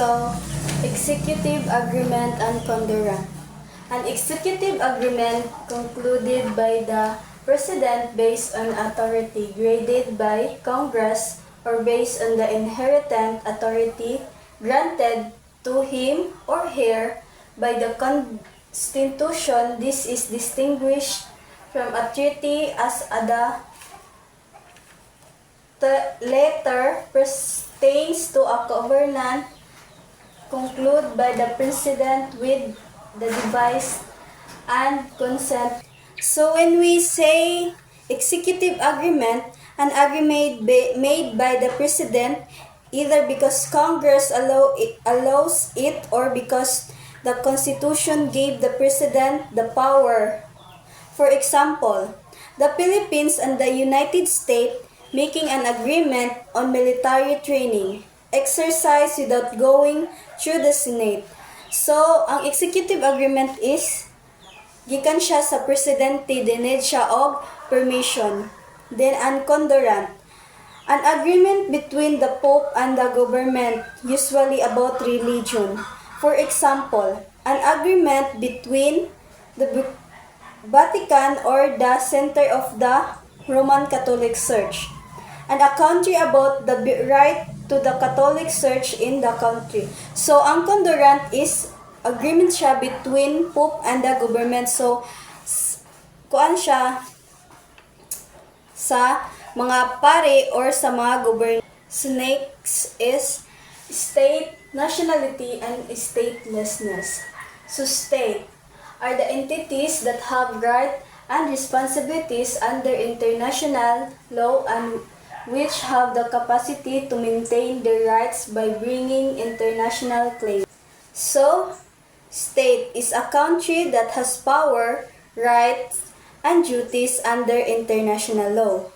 So, executive agreement and condorant. An executive agreement concluded by the President based on authority graded by Congress or based on the inherent authority granted to him or her by the Constitution. This is distinguished from a treaty as the letter pertains to a covenant concluded by the President with the device and consent. So when we say executive agreement, an agreement made by the President either because Congress allows it or because the Constitution gave the President the power. For example, the Philippines and the United States making an agreement on military training, exercise without going through the Senate. So, ang executive agreement is gikan siya sa presidente, dinid siya og permission. Then, ang condorant, an agreement between the Pope and the government, usually about religion. For example, an agreement between the Vatican or the center of the Roman Catholic Church and a country about the right to the Catholic Church in the country. So, ang condorant is agreement siya between Pope and the government. So, kuan siya sa mga pare or sa mga government. So, next is state, nationality, and statelessness. So, state are the entities that have rights and responsibilities under international law and which have the capacity to maintain their rights by bringing international claims. So, state is a country that has power, rights, and duties under international law.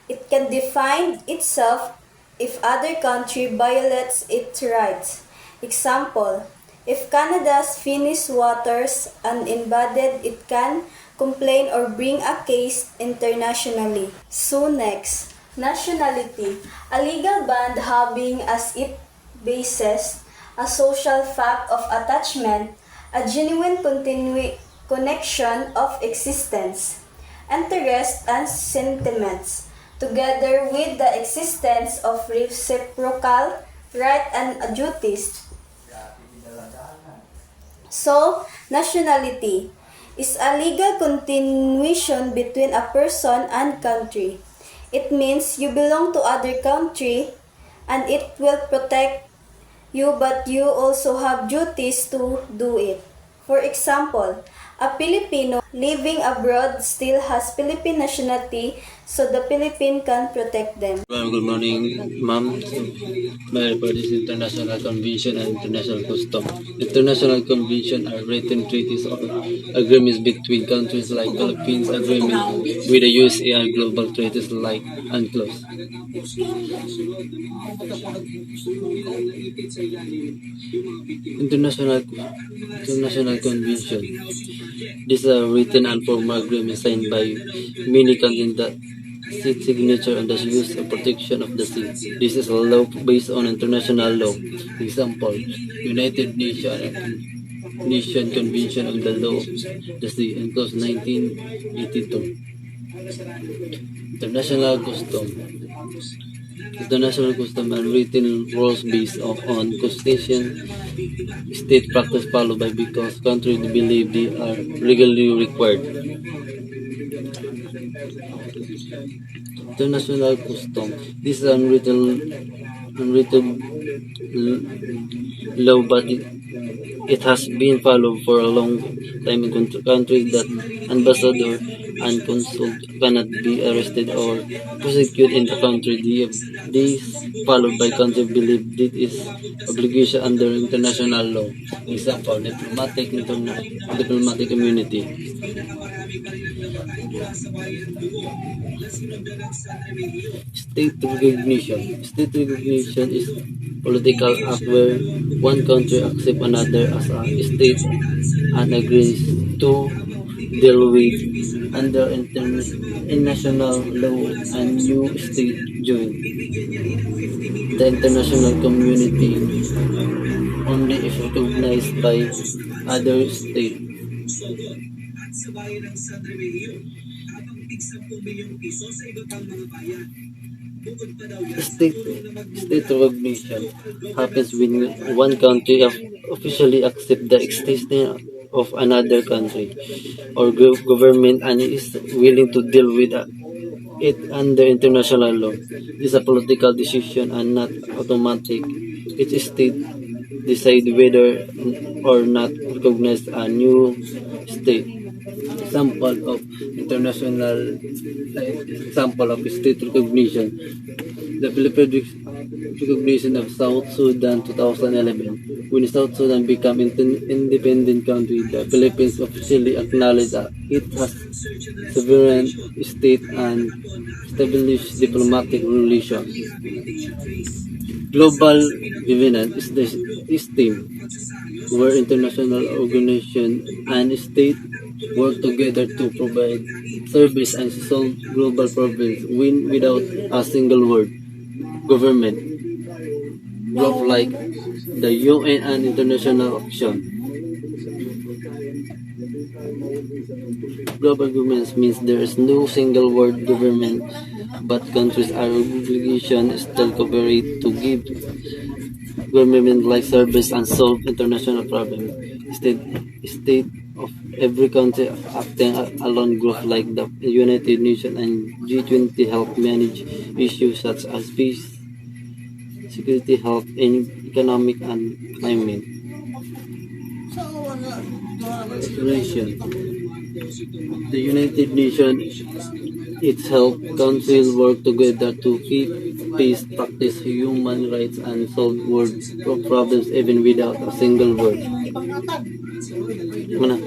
It can define itself if other country violates its rights. Example, if Canada's Finnish waters uninvaded, it can complain or bring a case internationally. So next, nationality, a legal bond having as its basis a social fact of attachment, a genuine connection of existence, interest, and sentiments, together with the existence of reciprocal rights and duties. So, nationality is a legal continuation between a person and country. It means you belong to other country and it will protect you, but you also have duties to do it. For example, a Filipino living abroad still has Philippine nationality, so the Philippines can protect them. Good morning, ma'am. My report is International Convention and International Custom. International Convention are written treaties or agreements between countries like Philippines Agreement with the USA and global treaties like UNCLOS. International Convention. These are written and formal agreements signed by many countries that seek signature on the use of protection of the sea. This is a law based on international law. Example, United Nations Convention on the Law of the Sea, UNCLOS 1982. International Custom. International custom and written rules based on constitution, state practice followed by because countries believe they are legally required. International custom. This is unwritten law, but it has been followed for a long time in countries that ambassador and consul cannot be arrested or prosecuted in the country. These followed by countries believe this is obligation under international law. Example, diplomatic immunity. State recognition. State recognition is political act where one country accepts another as a state and agrees to deal with under international law and new state join the international community. is recognized by other states. State, state recognition happens when one country officially accepts the existence of another country or government and is willing to deal with it under international law. It is a political decision and not automatic. Each state decide whether or not recognize a new state. Example of international example of state recognition. The Philippines recognition of South Sudan 2011. When South Sudan became independent country, the Philippines officially acknowledged that it has sovereign state and established diplomatic relations. Global governance is the system where international organizations and states work together to provide service and solve global problems without a single word. Government, group like the UN and international action. Global governance means there is no single world government, but countries are obligations still cooperate to give government like service and solve international problems. State of every country acting alone group like the United Nations and G20 help manage issues such as peace, security, health, and economic and climate. Inspiration. The United Nations it helps countries work together to keep peace, practice human rights, and solve world problems even without a single word. Mana?